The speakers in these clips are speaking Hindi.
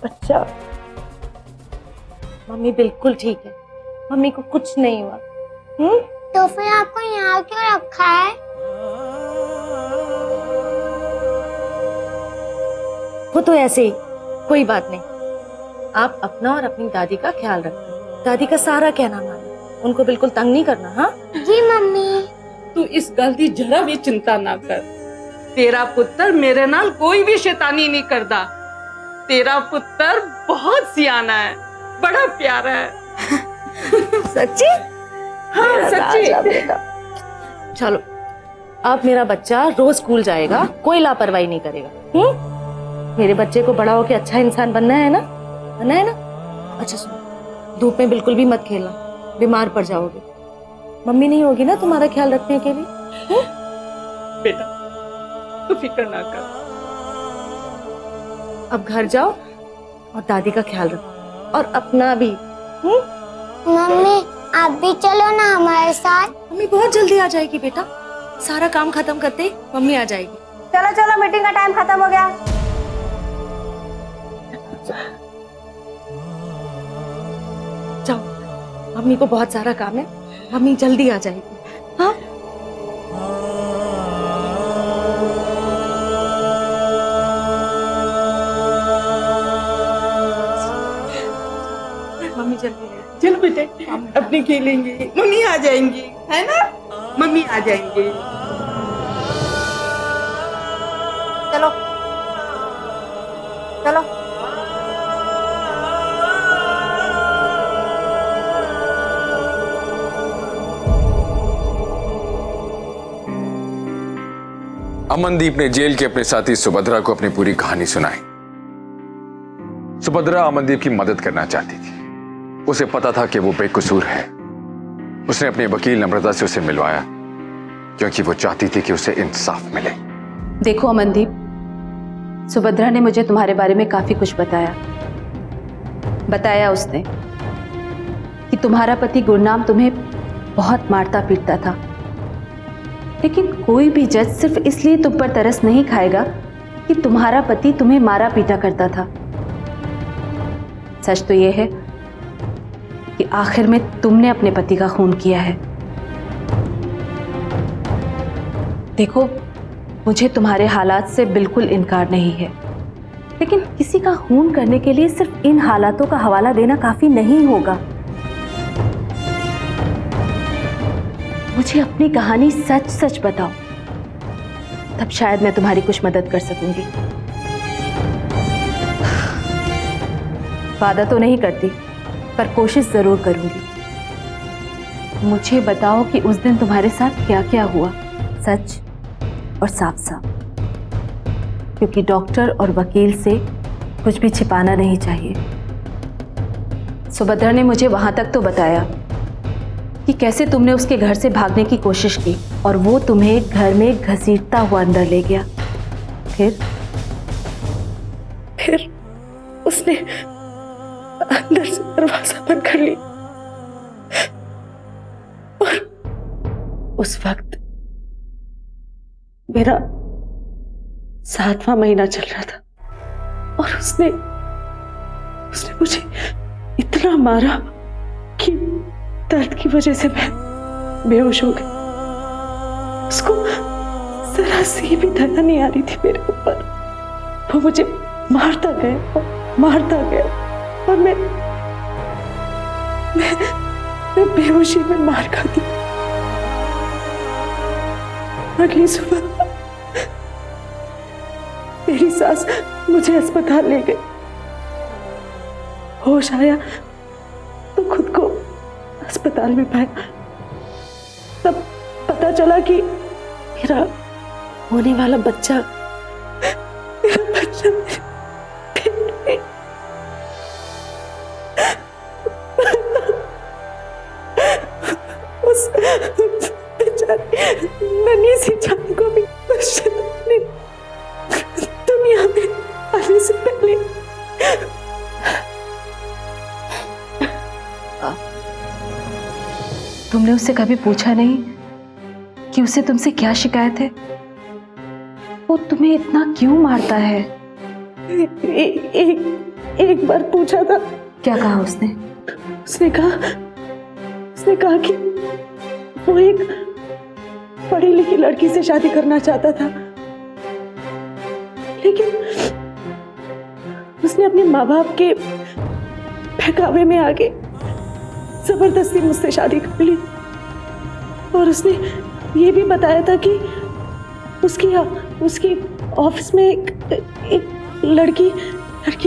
अच्छा, मम्मी बिल्कुल ठीक है, मम्मी को कुछ नहीं हुआ। तो फिर आपको यहाँ क्यों रखा है? वो तो ऐसे ही, कोई बात नहीं। आप अपना और अपनी दादी का ख्याल रखना, दादी का सारा कहना मानना, उनको बिल्कुल तंग नहीं करना। हाँ जी मम्मी। तू इस गल दी जरा भी चिंता ना कर। तेरा पुत्र मेरे नाल कोई भी शैतानी नहीं करता। तेरा पुत्र बहुत सियाना है, बड़ा प्यारा है। सच्ची? हाँ सच्ची। बेटा चलो, अब मेरा बच्चा रोज स्कूल जाएगा, कोई लापरवाही नहीं करेगा। मेरे बच्चे को बड़ा होके अच्छा इंसान बनना है ना, बनना है ना। अच्छा सुनो, धूप में बिल्कुल भी मत खेलना, बीमार पड़ जाओगे। मम्मी नहीं होगी ना तुम्हारा ख्याल रखने के लिए। बेटा तू फिक्र ना कर। अब घर जाओ और दादी का ख्याल रखो और अपना भी। मम्मी आप भी चलो ना हमारे साथ। मम्मी बहुत जल्दी आ जाएगी बेटा, सारा काम खत्म करते ही मम्मी आ जाएगी। चलो चलो, मीटिंग का टाइम खत्म हो गया। जाओ, मम्मी को बहुत सारा काम है, मम्मी जल्दी आ जाएगी। हाँ मम्मी जल्दी आएगी। चल बेटे अपनी खेलेंगे, मम्मी आ जाएंगी, है ना? मम्मी आ जाएंगे। चलो चलो। अमनदीप ने जेल के अपने साथी सुभद्रा को अपनी पूरी कहानी सुनाई। सुभद्रा अमनदीप की मदद करना चाहती थी, उसे पता था कि वो बेकसूर है। उसने अपने वकील नम्रता से उसे मिलवाया क्योंकि वो चाहती थी कि उसे इंसाफ मिले। देखो अमनदीप, सुभद्रा ने मुझे तुम्हारे बारे में काफी कुछ बताया उसने कि तुम्हारा पति गुरनाम तुम्हें बहुत मारता पीटता था, लेकिन कोई भी जज सिर्फ इसलिए तुम पर तरस नहीं खाएगा कि तुम्हारा पति तुम्हें मारा पीटा करता था। सच तो यह है कि आखिर में तुमने अपने पति का खून किया है। देखो, मुझे तुम्हारे हालात से बिल्कुल इनकार नहीं है, लेकिन किसी का खून करने के लिए सिर्फ इन हालातों का हवाला देना काफी नहीं होगा। मुझे अपनी कहानी सच सच बताओ, तब शायद मैं तुम्हारी कुछ मदद कर सकूंगी। वादा तो नहीं करती, पर कोशिश जरूर करूंगी। मुझे बताओ कि उस दिन तुम्हारे साथ क्या क्या हुआ, सच और साफ साफ, क्योंकि डॉक्टर और वकील से कुछ भी छिपाना नहीं चाहिए। सुभद्रा ने मुझे वहां तक तो बताया कि कैसे तुमने उसके घर से भागने की कोशिश की और वो तुम्हें घर में घसीटता हुआ अंदर ले गया। फिर उसने अंदर से दरवाजा बंद कर लिया और उस वक्त मेरा 7वां महीना चल रहा था और उसने मुझे इतना मारा कि दर्द की वजह से मैं बेहोश हो गई। उसको जरा सी भी दया नहीं आ रही थी मेरे ऊपर। वो मुझे मारता गया और मैं बेहोशी में मार खाती। अगली सुबह मेरी सास मुझे अस्पताल ले गई। होश आया तो खुद को अस्पताल में पाया। तब पता चला कि मेरा होने वाला बच्चा मेरे पेट में। उस बेचारी नन्ही सी जान को भी दुनिया में आने से पहले तुमने उससे कभी पूछा नहीं कि उसे तुमसे क्या शिकायत है? वो तुम्हें इतना क्यों मारता है? एक बार पूछा था। क्या कहा उसने? उसने कहा कि वो एक पढ़ी लिखी लड़की से शादी करना चाहता था, लेकिन उसने अपने माँ बाप के बहकावे में आके जबरदस्ती मुझसे शादी कर ली। और उसने ये भी बताया था कि उसकी ऑफिस में एक लड़की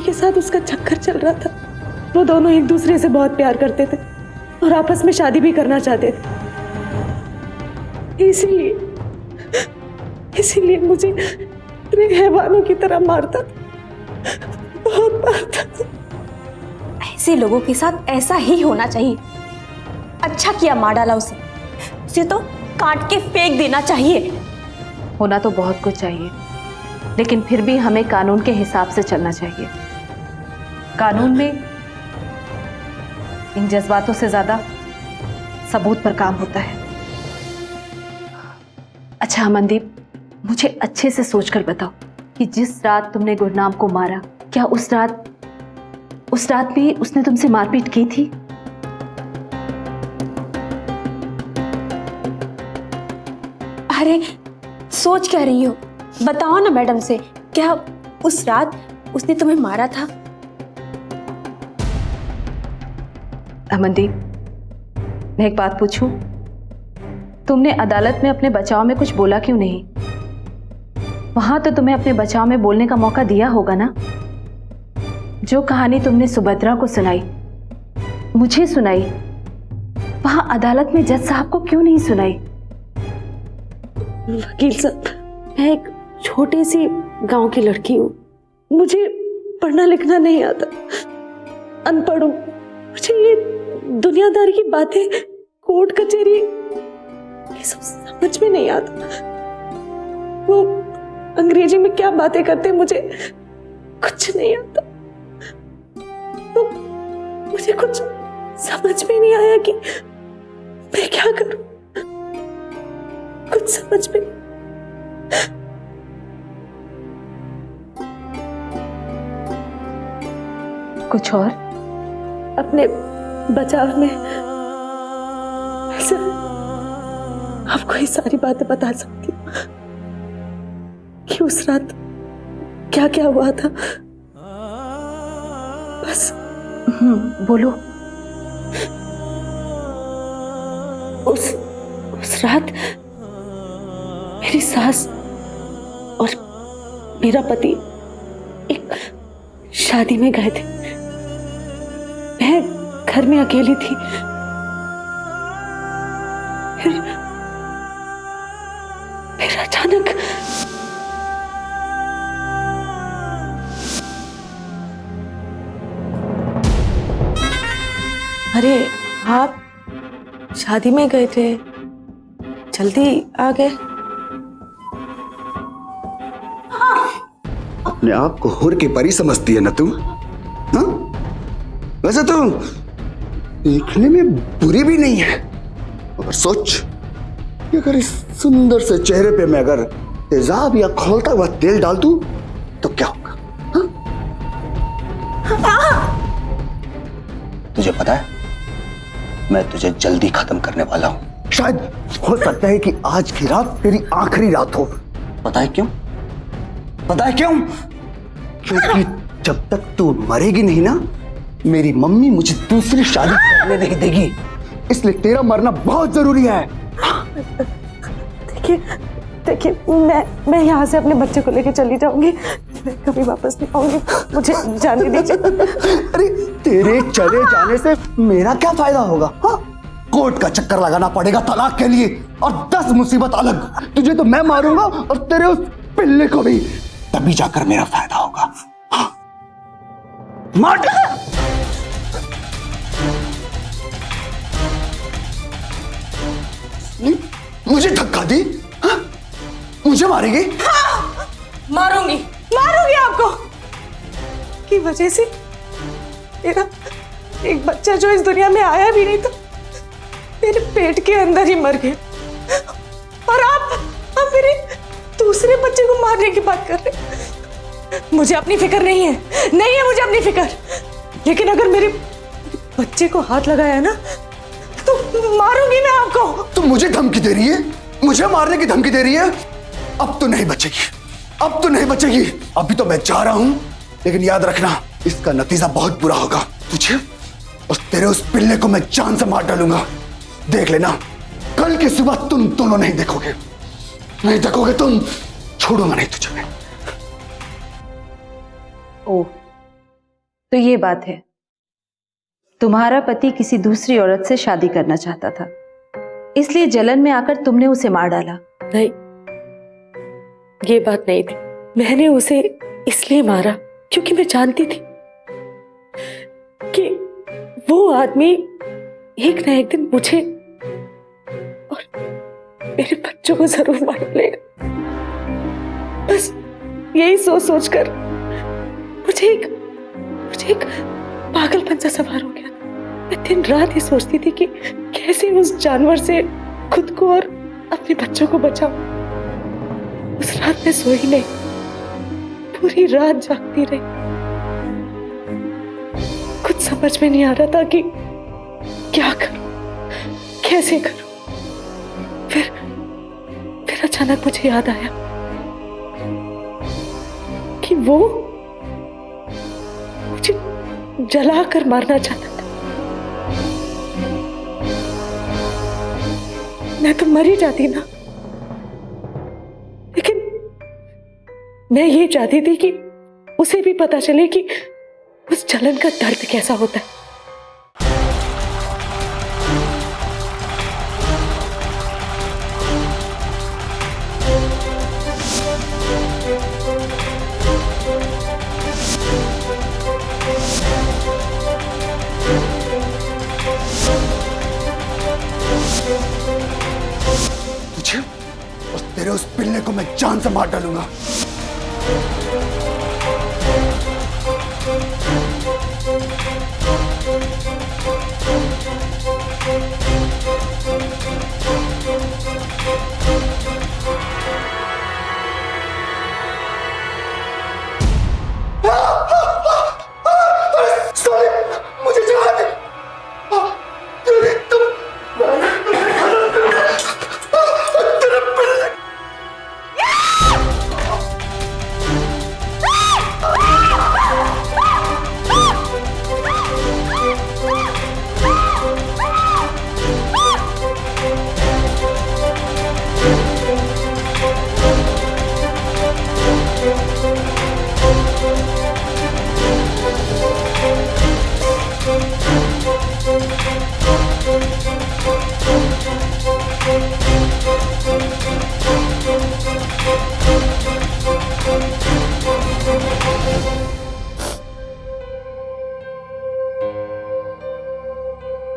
के साथ उसका चक्कर चल रहा था। वो दोनों एक दूसरे से बहुत प्यार करते थे और आपस में शादी भी करना चाहते थे। इसीलिए मुझे इतने हैवानों की तरह मारता था, बहुत मारता था। ऐसे लोगों के साथ ऐसा ही होना चाहिए। अच्छा किया मार डाला उसे तो काट के फेंक देना चाहिए। होना तो बहुत कुछ चाहिए, लेकिन फिर भी हमें कानून के हिसाब से चलना चाहिए। कानून में इन जज्बातों से ज्यादा सबूत पर काम होता है। अच्छा अमनदीप, मुझे अच्छे से सोचकर बताओ कि जिस रात तुमने गुरनाम को मारा, क्या उस रात भी उसने तुमसे मारपीट की थी? अरे सोच क्या रही हो? बताओ ना मैडम से, क्या उस रात उसने तुम्हें मारा था? अमनदीप, मैं एक बात पूछूं? तुमने अदालत में अपने बचाव में कुछ बोला क्यों नहीं? वहां तो तुम्हें अपने बचाव में बोलने का मौका दिया होगा ना। जो कहानी तुमने सुभद्रा को सुनाई, मुझे सुनाई, वहां अदालत में जज साहब को क्यों नहीं सुनाई? वकील साहब, मैं एक छोटी सी गांव की लड़की हूँ। मुझे पढ़ना लिखना नहीं आता, अनपढ़ हूँ। मुझे ये दुनियादारी की बातें, कोर्ट कचहरी, ये सब समझ में नहीं आता। वो अंग्रेजी में क्या बातें करते मुझे कुछ नहीं आता। तो मुझे कुछ समझ में नहीं आया कि मैं क्या करूं। कुछ समझ में नहीं। कुछ और? अपने बचाव में सिर्फ आपको ये सारी बातें बता सकती हूँ कि उस रात क्या क्या हुआ था, बस। बोलो। उस रात मेरी सास और मेरा पति एक शादी में गए थे। मैं घर में अकेली थी। फिर अचानक अरे आप शादी में गए थे, जल्दी आ गए। अपने आप को हुर की परी समझती है ना तुम? हाँ? वैसे तो देखने में बुरी भी नहीं है, मगर सोच कि अगर इस सुंदर से चेहरे पे मैं अगर तेजाब या खौलता हुआ तेल डाल दूं तो क्या होगा? हाँ? तुझे पता है, मैं तुझे जल्दी खत्म करने वाला हूं। शायद हो सकता है कि आज की रात तेरी आखिरी रात हो। पता है क्यों? पता है क्यों? क्योंकि जब तक तू मरेगी नहीं ना, मेरी मम्मी मुझे दूसरी शादी करने नहीं देगी। इसलिए तेरा मरना बहुत जरूरी है। देखिए, मैं यहाँ से अपने बच्चे को लेकर चली जाऊंगी। मैं कभी वापस नहीं आऊंगी, मुझे जाने दीजिए। अरे तेरे चले जाने से मेरा क्या फायदा होगा? हाँ? कोर्ट का चक्कर लगाना पड़ेगा तलाक के लिए, और 10 मुसीबत अलग। तुझे तो मैं मारूंगा और तेरे उस पिल्ले को भी, तभी जाकर मेरा फायदा होगा। हाँ? मार! मुझे धक्का दी? हाँ? मुझे मारेगी? हाँ, मारूंगी आपको, की वजह से मेरा एक बच्चा जो इस दुनिया में आया भी नहीं था, मेरे पेट के अंदर ही मर गया। और आप मेरे दूसरे बच्चे को मारने की बात कर रहे हैं। मुझे अपनी फिक्र नहीं है, नहीं है मुझे अपनी फिक्र। लेकिन अगर मेरे बच्चे को हाथ लगाया ना तो मारूंगी मैं आपको। तुम मुझे धमकी दे रही है, मुझे मारने की धमकी दे रही है? अब तो नहीं बचेगी, अब तो नहीं बचेगी। अभी तो मैं जा रहा हूं, लेकिन याद रखना इसका नतीजा बहुत बुरा होगा। तुझे और तेरे उस पिल्ले को मैं जान से मार डालूंगा। देख लेना, कल की सुबह तुम दोनों नहीं देखोगे, नहीं देखोगे तुम। छोड़ूंगा नहीं तुझे मैं। ओह, तो ये बात है, तुम्हारा पति किसी दूसरी औरत से शादी करना चाहता था, इसलिए जलन में आकर तुमने उसे मार डाला। नहीं, ये बात नहीं थी। मैंने उसे इसलिए मारा क्योंकि मैं जानती थी कि वो आदमी एक ना एक दिन मुझे और मेरे बच्चों को जरूर मार लेगा। बस यही सोच सोचकर मुझे एक पागलपन सा सवार हो गया। मैं दिन रात ही सोचती थी कि कैसे उस जानवर से खुद को और अपने बच्चों को बचाऊं। उस रात मैं सोई नहीं, पूरी रात जागती रही। कुछ समझ में नहीं आ रहा था कि क्या करूं, कैसे करूं। फिर अचानक मुझे याद आया कि वो मुझे जलाकर मारना चाहता था। मैं तो मर ही जाती ना, लेकिन मैं ये चाहती थी कि उसे भी पता चले कि उस जलन का दर्द कैसा होता है। तुझे और तेरे उस पिल्ले को मैं जान से मार डालूंगा। मुझे जगा दे।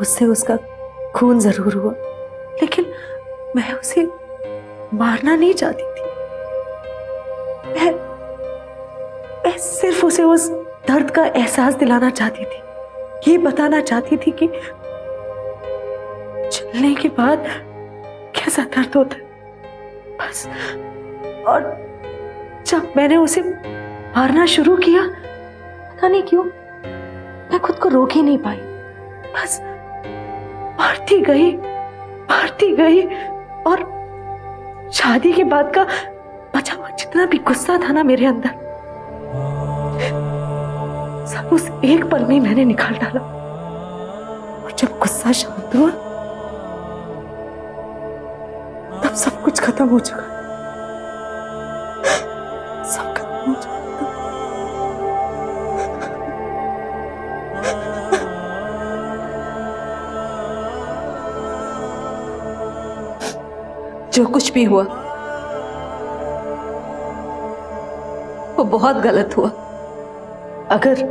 उससे उसका खून जरूर हुआ, लेकिन मैं उसे मारना नहीं चाहती थी। मैं सिर्फ उसे उस दर्द का एहसास दिलाना चाहती थी। ये बताना चाहती थी कि चलने के बाद कैसा दर्द होता है, बस। और जब मैंने उसे मारना शुरू किया, पता नहीं क्यों मैं खुद को रोक ही नहीं पाई। बस मारती गई और शादी के बाद का बचा हुआ जितना भी गुस्सा था ना मेरे अंदर, सब उस एक पल में मैंने निकाल डाला। और जब गुस्सा शांत हुआ, तब सब कुछ खत्म हो चुका, सब खत्म हो चुका। जो कुछ भी हुआ वो बहुत गलत हुआ। अगर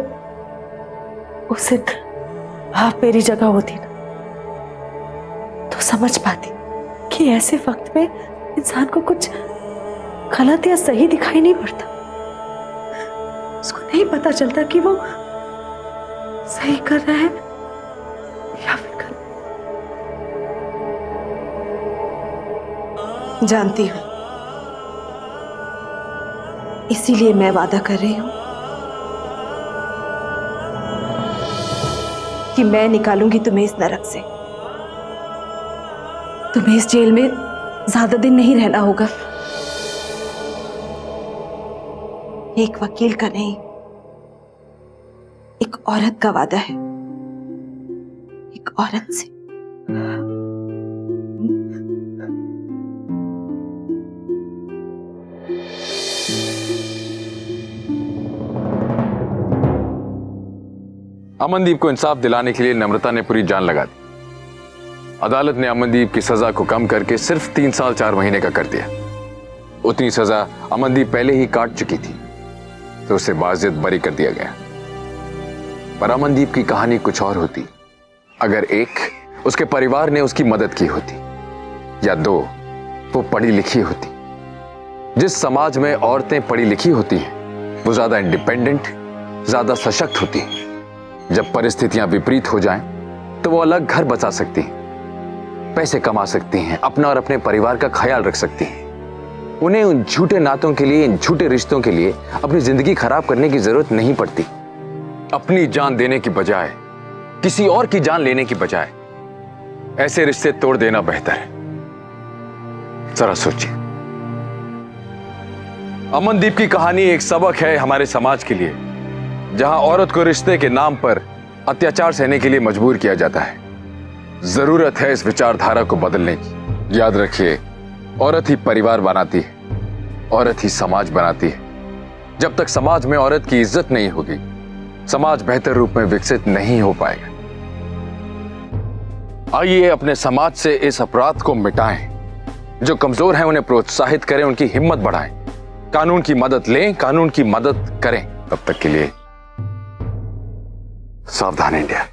उस दिन आप मेरी जगह होती ना, तो समझ पाती कि ऐसे वक्त में इंसान को कुछ गलत या सही दिखाई नहीं पड़ता। उसको नहीं पता चलता कि वो सही कर रहा है या फिर गलत। जानती हूं, इसीलिए मैं वादा कर रही हूं कि मैं निकालूंगी तुम्हें इस नरक से। तुम्हें इस जेल में ज्यादा दिन नहीं रहना होगा। एक वकील का नहीं, एक औरत का वादा है, एक औरत से। अमनदीप को इंसाफ दिलाने के लिए नम्रता ने पूरी जान लगा दी। अदालत ने अमनदीप की सजा को कम करके सिर्फ 3 साल 4 महीने का कर दिया। उतनी सजा अमनदीप पहले ही काट चुकी थी, तो उसे बाजियत बरी कर दिया गया। पर अमनदीप की कहानी कुछ और होती अगर 1 उसके परिवार ने उसकी मदद की होती, या 2 वो पढ़ी लिखी होती। जिस समाज में औरतें पढ़ी लिखी होती हैं वो ज्यादा इंडिपेंडेंट, ज्यादा सशक्त होती हैं। जब परिस्थितियां विपरीत हो जाएं तो वो अलग घर बचा सकती हैं, पैसे कमा सकती हैं, अपना और अपने परिवार का ख्याल रख सकती हैं। उन्हें उन झूठे नातों के लिए, इन झूठे रिश्तों के लिए अपनी जिंदगी खराब करने की जरूरत नहीं पड़ती। अपनी जान देने की बजाय, किसी और की जान लेने की बजाय ऐसे रिश्ते तोड़ देना बेहतर है। जरा सोचिए। अमनदीप की कहानी एक सबक है हमारे समाज के लिए, जहां औरत को रिश्ते के नाम पर अत्याचार सहने के लिए मजबूर किया जाता है। जरूरत है इस विचारधारा को बदलने की। याद रखिए, औरत ही परिवार बनाती है, औरत ही समाज बनाती है। जब तक समाज में औरत की इज्जत नहीं होगी, समाज बेहतर रूप में विकसित नहीं हो पाएगा। आइए अपने समाज से इस अपराध को मिटाएं। जो कमजोर हैं उन्हें प्रोत्साहित करें, उनकी हिम्मत बढ़ाएं। कानून की मदद लें, कानून की मदद करें। तब तक के लिए सावधान इंडिया।